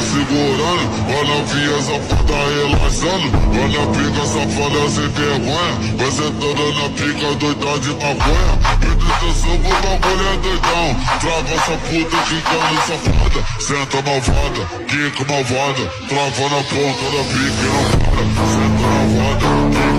Segurando, olha a via safada relaxando, olha a pica safada sem vergonha, vai sentando na pica doida de maconha. Atenção, o bagulho é doidão, trava essa puta ficando safada, senta malvada, quica malvada, trava na ponta da pica e não para, senta malvada, quica